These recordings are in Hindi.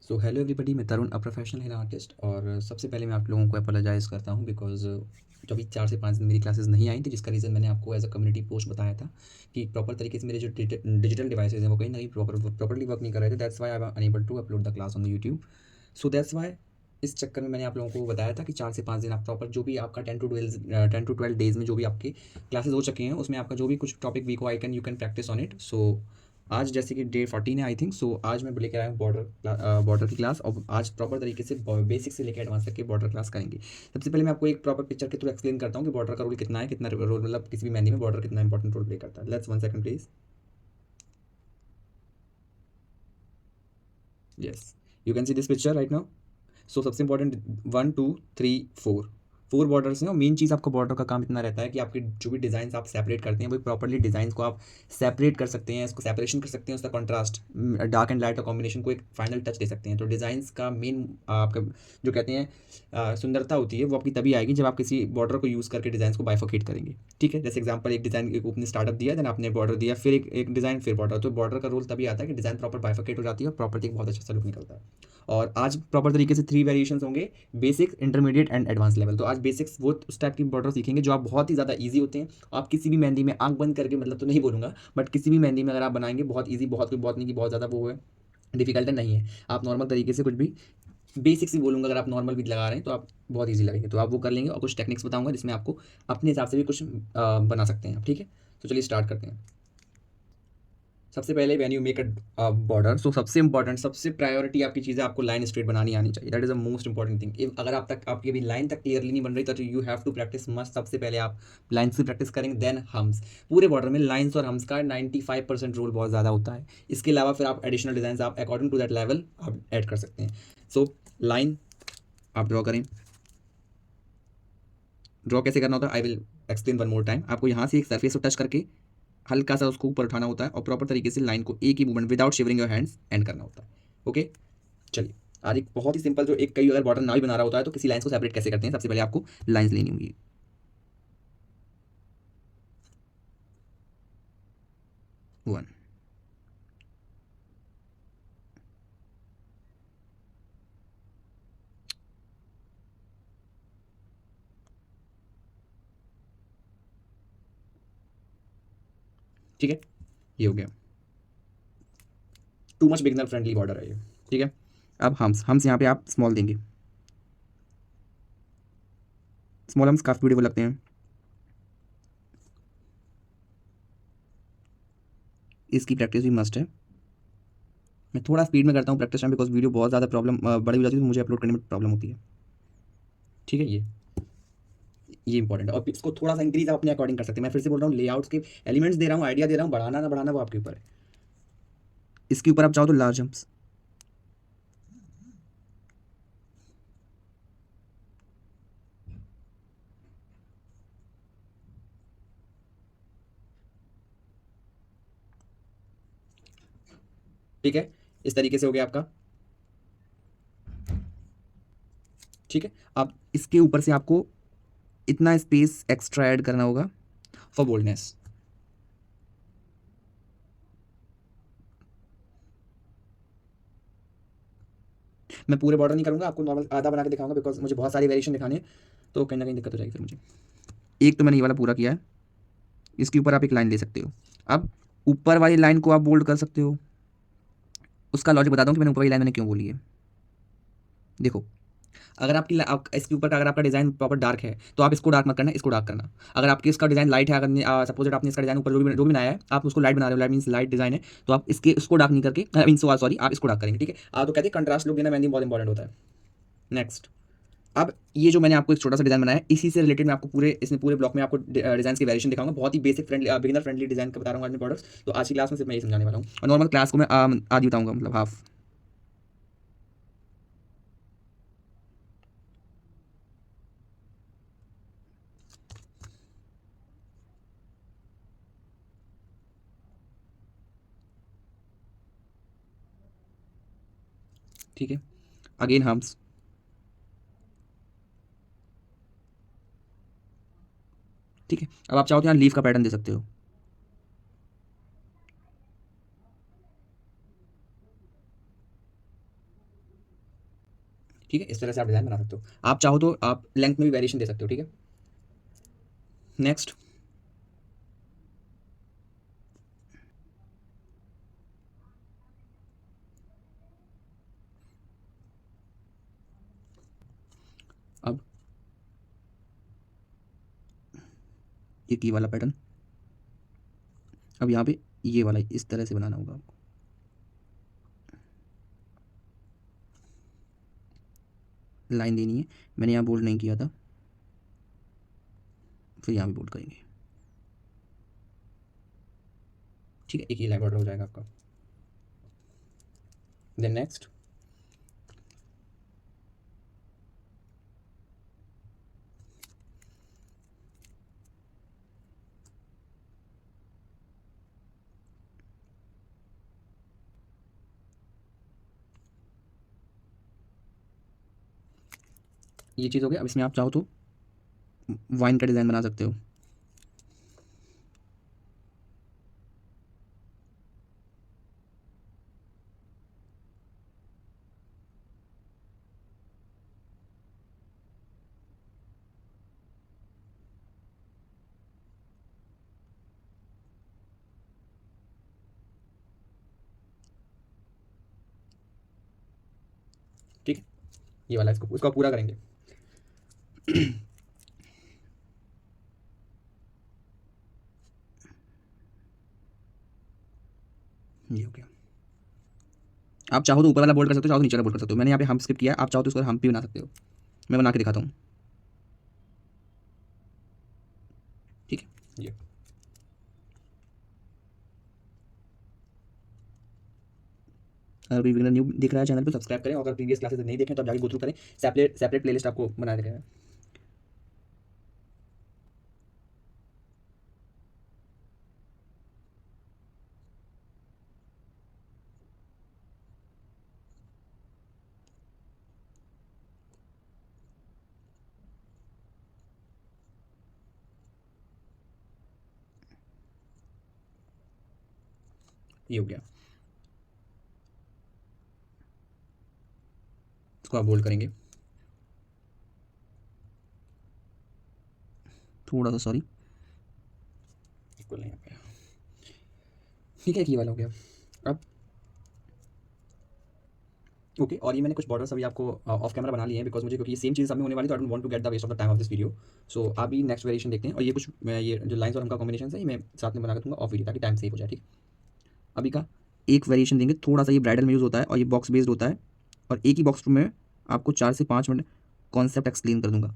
सो हेलो एवरीबडी, मैं तरुण, अ प्रोफेशनल हेयर आर्टिस्ट। और सबसे पहले मैं आप लोगों को अपोलोजाइज़ करता हूँ बिकॉज़ जो अभी 4 से 5 दिन मेरी क्लासेस नहीं आई थी, जिसका रीज़न मैंने आपको एज़ अ कम्युनिटी पोस्ट बताया था कि प्रॉपर तरीके से मेरे जो डिजिटल डिवाइसेज़ हैं वो कहीं न कहीं प्रॉपर्ली वर्क नहीं कर रहे थे। That's why I am unable to upload the class on the YouTube. So that's why इस चक्कर में मैंने आप लोगों को बताया था कि 4 से 5 दिन आप प्रॉपर जो भी आपका 10 टू 12 डेज़ में जो भी आपके क्लासेस हो चुके हैं, उसमें आपका जो भी कुछ टॉपिक वीक हो, you can practise on it. So आज जैसे कि डे 14 है आई थिंक, सो आज मैं लेकर आया हूँ बॉर्डर की क्लास। और आज प्रॉपर तरीके से बेसिक से लेकर एडवांस तक की बॉर्डर क्लास करेंगे। सबसे पहले मैं आपको एक प्रॉपर पिक्चर के थ्रू एक्सप्लेन करता हूँ कि बॉर्डर का रोल कितना है, कितना रोल मतलब किसी भी मेहंदी में बॉर्डर कितना इंपॉर्टेंट रोल प्ले करता है। Let's 1 second please. Yes, you can see this picture right now. So सबसे इंपॉर्टेंट 1 2 3 4 बॉर्डर्स हैं। और मेन चीज़ आपका बॉर्डर का काम इतना रहता है कि आपके जो भी डिज़ाइन आप सेपरेट करते हैं वो प्रॉपरली डिज़ाइन को आप सेपरेट कर सकते हैं, इसको सेपरेशन कर सकते हैं, उसका कंट्रास्ट डार्क एंड लाइट का कॉम्बिनेशन को एक फाइनल टच दे सकते हैं। तो डिज़ाइंस का मेन आपका जो कहते हैं सुंदरता होती है वो आपकी तभी आएगी जब आप किसी बॉर्डर को यूज़ करके डिज़ाइन को बाइफोकेट करेंगे। ठीक है, जैसे एग्जाम्पल एक डिज़ाइन एक आपने स्टार्टअप दिया, देन आपने बॉर्डर दिया, फिर एक डिज़ाइन, फिर बॉर्डर। तो बॉर्डर का रोल तभी आता है कि डिज़ाइन प्रॉपर बाइफोकेट हो जाती है और प्रॉपर्टी एक बहुत अच्छा सा लुक निकलता है। और आज प्रॉपर तरीके से 3 वेरिएशंस होंगे, basic, intermediate and advance level. तो आज बेसिक्स वो उस टाइप की बॉर्डर सीखेंगे जो आप बहुत ही ज़्यादा ईजी होते हैं। आप किसी भी मेहंदी में आंख बंद करके, मतलब तो नहीं बोलूँगा, बट किसी भी मेहंदी में अगर आप बनाएंगे बहुत ईजी, बहुत नहीं कि बहुत ज़्यादा वो है, डिफिकल्ट नहीं है। आप नॉर्मल तरीके से कुछ भी बेसिक्स ही बोलूँगा, अगर आप नॉर्मल भी लगा रहे हैं तो आप बहुत ईजी लगेंगे। तो आप वो कर लेंगे और कुछ टेक्निक्स बताऊँगा जिसमें आपको अपने हिसाब से भी कुछ बना सकते हैं आप। ठीक है, तो चलिए स्टार्ट करते हैं। सबसे पहले when you make a border, so सबसे इंपॉर्टेंट, सबसे प्रायोरिटी आपकी चीज़ है, आपको लाइन स्ट्रेट बनानी आनी चाहिए। That is the most important thing. अगर आपकी अभी लाइन तक क्लियरली नहीं बन रही तो you have to practice must. सबसे पहले आप लाइन्स की प्रैक्टिस करेंगे, देन हम्स। पूरे बॉर्डर में लाइन्स और हम्स का 95% रोल बहुत ज़्यादा होता है। इसके अलावा फिर आप एडिशनल डिजाइन आप अकॉर्डिंग टू दैट लेवल आप ऐड कर सकते हैं। सो लाइन आप ड्रॉ करें। ड्रॉ कैसे करना होता है I will explain one more time. आपको यहाँ से एक सरफेस को टच करके हल्का सा उसको ऊपर उठाना होता है और प्रॉपर तरीके से लाइन को एक ही movement without shivering your hands end करना होता है। ओके, चलिए आज एक बहुत ही सिंपल, जो एक कई अगर बॉर्डर ना भी बना रहा होता है तो किसी लाइन्स को सेपरेट कैसे करते हैं। सबसे पहले आपको लाइन्स लेनी होंगी। वन, ठीक है, ये हो गया। Too much beginner friendly border है ये। ठीक है, अब हम्स यहाँ पे आप स्मॉल देंगे। स्मॉल हम्स काफ़ी ब्यूटीफुल लगते हैं। इसकी प्रैक्टिस भी मस्ट है। मैं थोड़ा स्पीड में करता हूँ प्रैक्टिस टाइम बिकॉज वीडियो बहुत ज़्यादा बड़ी हो जाती है तो मुझे अपलोड करने में प्रॉब्लम होती है। ठीक है, ये इंपॉर्टेंट है। और इसको थोड़ा सा इंक्रीज आप अपने अकॉर्डिंग कर सकते हैं। मैं फिर से बोल रहा हूँ, लेआउट्स के एलिमेंट्स दे रहा हूँ, आइडिया दे रहा हूँ, बढ़ाना ना बढ़ाना वो आपके ऊपर है। इसके ऊपर आप चाहो तो लार्ज जंप्स। ठीक है, इस तरीके से हो गया आपका। ठीक है, अब इसके ऊपर से आपको इतना स्पेस एक्स्ट्रा ऐड करना होगा फॉर बोल्डनेस। मैं पूरे बॉर्डर नहीं करूंगा, आपको नॉर्मल आधा बना के दिखाऊंगा बिकॉज मुझे बहुत सारी वेरिएशन दिखाने हैं तो कहीं ना कहीं दिक्कत हो जाएगी फिर मुझे। एक तो मैंने ये वाला पूरा किया है। इसके ऊपर आप एक लाइन ले सकते हो। अब ऊपर वाली लाइन को आप बोल्ड कर सकते हो। उसका लॉजिक बताता हूँ कि मैंने ऊपर वाली लाइन मैंने क्यों बोली है। देखो, अगर इसके ऊपर का अगर आपका डिजाइन प्रॉपर डार्क है तो आप इसको डार्क मत करना, इसको डार्क करना। अगर आपके इसका डिजाइन लाइट है, अगर सपोज आपने इसका डिजाइन ऊपर जो भी बनाया है आप उसको लाइट बना रहे हो, लाइट मींस लाइट डिजाइन है, तो आप इसको डार्क नहीं करके मीन सॉरी आप इसको डार्क करेंगे। ठीक है, तो कहते हैं कंट्रास्ट लुक देना मेहंदी बहुत इंपॉर्टेंट होता है। नेक्स्ट, अब ये जो मैंने आपको एक छोटा सा डिजाइन बनाया है, इसी से रिलेटेड मैं आपको पूरे ब्लॉक में आपको डिजाइन की वेरिएशन दिखाऊंगा। बहुत ही basic friendly beginner friendly design का बता रहा हूँ आज मैं प्रोडक्ट्स। तो आज की क्लास में सिर्फ मैं ये समझाने वाला हूँ और नॉर्मल क्लास को मैं आधी बताऊंगा, मतलब हाफ। ठीक है, अगेन हम्स। ठीक है, अब आप चाहो तो यहाँ लीफ का पैटर्न दे सकते हो। ठीक है, इस तरह से आप डिज़ाइन बना सकते हो। आप चाहो तो आप लेंथ में भी वेरिएशन दे सकते हो। ठीक है, नेक्स्ट अब ये की वाला पैटर्न, अब यहाँ पे ये वाला इस तरह से बनाना होगा आपको। लाइन देनी है, मैंने यहाँ बोल्ड नहीं किया था, फिर यहाँ भी बोल्ड करेंगे। ठीक है, एक ही लाइन बॉर्डर हो जाएगा आपका। देन नेक्स्ट ये चीज़ हो गया। अब इसमें आप चाहो तो वाइन का डिज़ाइन बना सकते हो। ठीक है, ये वाला इसको पूरा करेंगे। ये हो गया। आप चाहो तो ऊपर वाला बोल्ड कर सकते हो, चाहो तो नीचे वाला बोल्ड कर सकते हो। मैंने यहाँ पे हम स्किप किया, आप चाहो तो इसको हम भी बना सकते हो। मैं बना के दिखाता हूँ। ठीक है, ये अगर कोई न्यू दिख रहा है चैनल पे सब्सक्राइब करें, और अगर प्रीवियस क्लासेस नहीं देखें तो आप जाके गो थ्रू करें। सेपरेट प्लेलिस्ट आपको बना दे रहे हैं। ये हो गया, इसको आप बोल्ड करेंगे थोड़ा सा, सॉरी इक्वल नहीं आ पाया। ठीक है, ये वाला हो गया। अब ओके, और ये मैंने कुछ बॉर्डर्स अभी आपको ऑफ कैमरा बना लिए हैं, बिकॉज मुझे, क्योंकि ये सेम चीज़ सब में होने वाली, तो I don't want to get the waste of the time of this video. So आप भी नेक्स्ट वेरिएशन देखते हैं, और ये कुछ मैं ये जो लाइन्स और उनका कॉम्बिनेशन है ये मैं साथ में बना कर दूंगा ऑफ वीडियो, ताकि टाइम सेव हो जाए। ठीक, अभी का एक वेरिएशन देंगे, थोड़ा सा ये ब्राइडल में यूज़ होता है और ये बॉक्स बेस्ड होता है, और एक ही बॉक्स में आपको 4 से 5 मिनट कॉन्सेप्ट एक्सप्लेन कर दूंगा।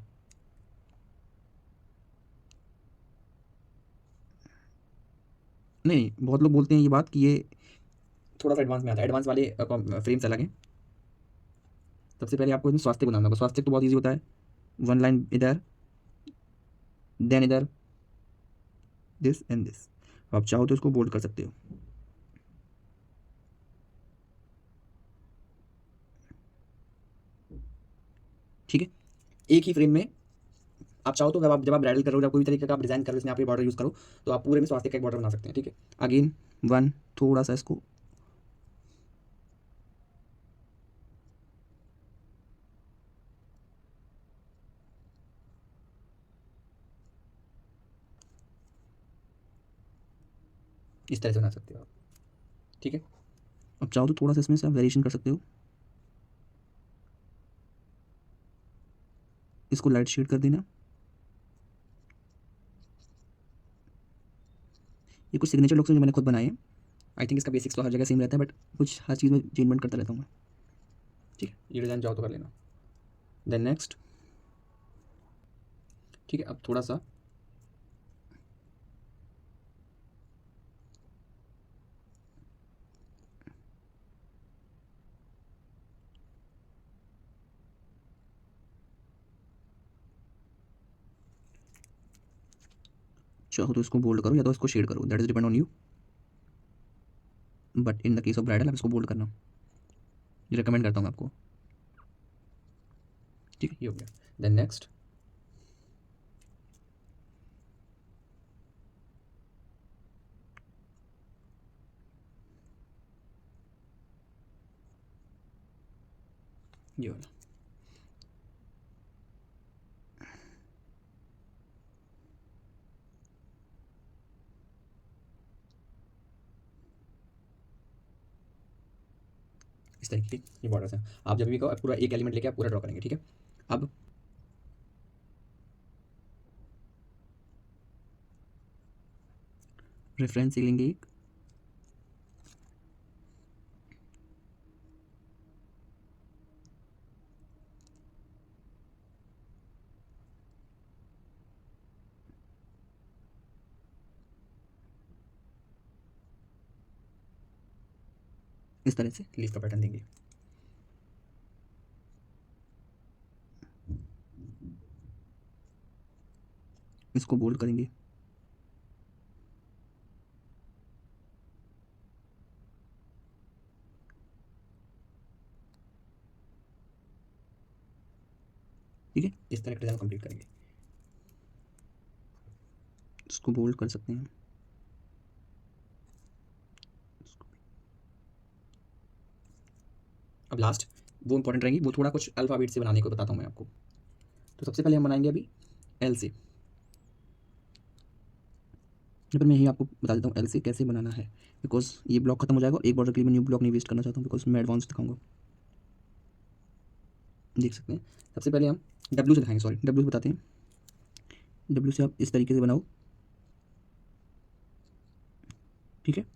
नहीं, बहुत लोग बोलते हैं ये बात कि ये थोड़ा सा एडवांस में आता है, एडवांस वाले फ्रेम्स अलग हैं। सबसे पहले आपको इसमें स्वास्थ्य बनाना होगा। स्वास्थ्य तो बहुत ईजी होता है, वन लाइन इधर, देन इधर, दिस एंड दिस। आप चाहो तो इसको बोल्ड कर सकते हो। ठीक है, एक ही फ्रेम में आप चाहो तो जब आप ब्राइडल करो, जब कोई भी तरीके का आप डिजाइन करो, इसमें आप ये बॉर्डर यूज़ करो, तो आप पूरे में स्वास्थ्य का एक बॉर्डर बना सकते हैं। ठीक है, अगेन वन, थोड़ा सा इसको इस तरह से बना सकते हो आप। ठीक है, अब चाहो तो थोड़ा सा इसमें से आप वेरिएशन कर सकते हो, इसको लाइट शेड कर देना। ये कुछ सिग्नेचर लुक्स हैं जो मैंने खुद बनाए हैं। आई थिंक इसका बेसिक्स तो हर जगह सेम रहता है, बट कुछ हर चीज़ में चेंजमेंट करता रहता हूँ मैं। ठीक है, ये डिज़ाइन चाहो तो कर लेना। देन नेक्स्ट, ठीक है, अब थोड़ा सा चाहो तो इसको बोल्ड करो या तो इसको शेड करो, that is depend on you, but in the case of bridal आप इसको बोल्ड करना, ये रिकमेंड करता हूँ मैं आपको। ठीक है, ये हो गया। देन नेक्स्ट, ये वाला तरीके के ये बॉर्डर्स हैं। आप जब भी कहो पूरा एक एलिमेंट लेके आप पूरा ड्रॉ करेंगे, ठीक है। अब रेफरेंस लेंगे एक, इस तरह से लीफ का पैटर्न देंगे। इसको बोल्ड करेंगे, ठीक है। इस तरह का डिजाइन कंप्लीट करेंगे, इसको बोल्ड कर सकते हैं। अब लास्ट वो इंपॉर्टेंट रहेंगी, वो थोड़ा कुछ अल्फ़ाबेट से बनाने को बताता हूँ मैं आपको। तो सबसे पहले हम बनाएंगे अभी एल से। पर मैं यही आपको बता देता हूँ एल से कैसे बनाना है, बिकॉज ये ब्लॉक खत्म हो जाएगा और एक बॉर्डर के लिए मैं न्यू ब्लॉक नहीं वेस्ट करना चाहता हूँ, बिकॉज मैं एडवांस दिखाऊंगा। देख सकते हैं सबसे पहले हम डब्ल्यू से दिखाएंगे, सॉरी डब्ल्यू से बताते हैं। डब्ल्यू से आप इस तरीके से बनाओ, ठीक है।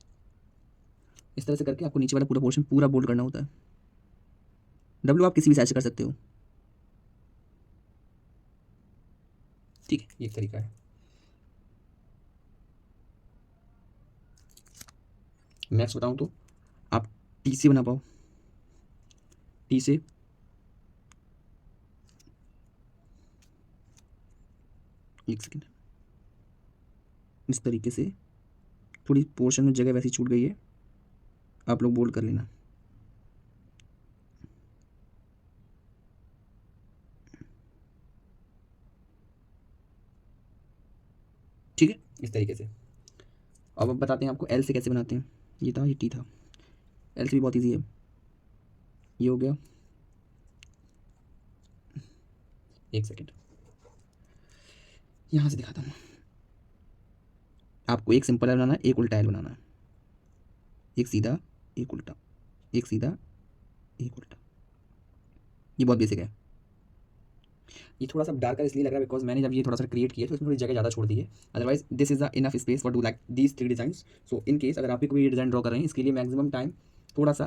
इस तरह से करके आपको नीचे वाला पूरा पोर्शन पूरा बोल्ड करना होता है। डब्ल्यू आप किसी भी साइज से कर सकते हो, ठीक है। ये एक तरीका है। नेक्स्ट बताऊँ तो आप टी से बना पाओ, टी से एक सेकेंड, इस तरीके से थोड़ी पोर्शन में जगह वैसी छूट गई है, आप लोग बोल्ड कर लेना, ठीक है। इस तरीके से अब बताते हैं आपको एल से कैसे बनाते हैं। ये था, ये टी था, एल से भी बहुत ईजी है। ये हो गया, एक सेकेंड यहाँ से दिखाता हूँ। आपको एक सिंपल एल बनाना है, एक उल्टा एल बनाना है, एक सीधा एक उल्टा, एक सीधा एक उल्टा। ये बहुत बेसिक है। ये थोड़ा सा डार्कर इसलिए लग रहा है बिकॉज मैंने जब ये थोड़ा सा क्रिएट किया तो इसमें थोड़ी जगह ज़्यादा छोड़ दी है, otherwise this is the enough space for do like these 3 design. So in case अगर आप भी कोई डिज़ाइन ड्रॉ कर रहे हैं, इसके लिए मैक्सिमम टाइम थोड़ा सा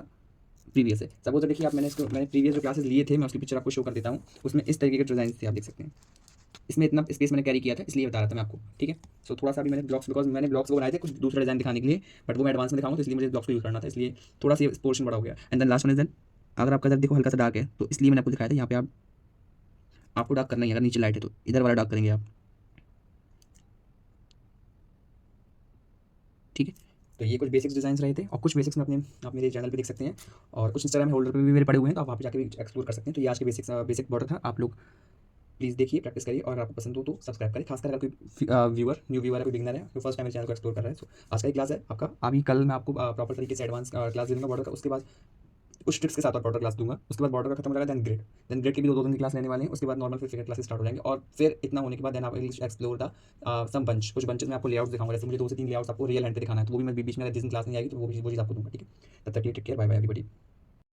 प्रीवियस है। सपोज तो देखिए आप मैंने प्रीवियस जो क्लासेस लिए थे, मैं उसकी पिक्चर आपको शो कर देता हूँ। उसमें इस तरीके के डिजाइन थे, आप देख सकते हैं। इसमें इतना स्पेस मैंने कैरी किया था, इसलिए बता रहा था मैं आपको, ठीक है। सो थोड़ा सा भी मैंने ब्लॉक्स, बिकॉज मैंने ब्लॉक्स को बनाए थे कुछ दूसरा डिजाइन दिखाने के लिए, बट वो मैं एडवांस में दिखाऊंगा, तो इसलिए मुझे ब्लॉक्स को यूज करना था, इसलिए थोड़ा सा पोर्शन बड़ा हो गया। And then last one is then, अगर आपका इधर देखो हल्का सा डार्क है, तो इसलिए मैंने आपको दिखाया था यहाँ पे आपको डार्क करना ही है। अगर नीचे लाइट है तो इधर वाला डार्क करेंगे आप, ठीक है। तो ये कुछ बेसिक्स डिजाइन रहे थे, और कुछ बेसिक्स में अपने आप मेरे चैनल पे देख सकते हैं, और कुछ इंस्टाग्राम होल्डर पे भी मेरे पड़े हुए हैं, तो आप वहाँ पे जाके भी एक्सप्लोर कर सकते हैं। तो ये आज के बेसिक बॉर्डर था। आप लोग प्लीज़ देखिए, प्रैक्टिस करिए, और आपको पसंद हो तो सब्सक्राइब करें, खासकर अगर कोई न्यू व्यूअर है, कोई बिगनर है, कोई फर्स्ट टाइम मेरे चैनल को एक्सप्लोर कर रहा है। सो आज का ही क्लास है आपका। अभी कल मैं आपको प्रॉपर तरीके से एडवांस क्लास दे दूँगा बॉर्डर का, उसके बाद कुछ ट्रिक्स के साथ और बॉर्डर क्लास दूंगा। उसके बाद बॉर्डर का खत्म हो जाएगा, देन ग्रेड की भी 2 दिन की क्लास लेने वाले हैं। उसके बाद नॉर्मल फिर फिगर क्लासेस स्टार्ट हो जाएंगे, और फिर इतना होने के बाद देन आप एक्सप्लोर द सम बंच, कुछ बंचेस में आपको लेआउट दिखाऊंगा। जैसे मुझे 2 से 3 लेआउट्स आपको रियल हैंड पे दिखाना है, तो वो भी मैं बीच में जिस क्लास में आएगी तो वो चीज़ आपको दूंगा, ठीक है। तब तक take care, bye bye everybody.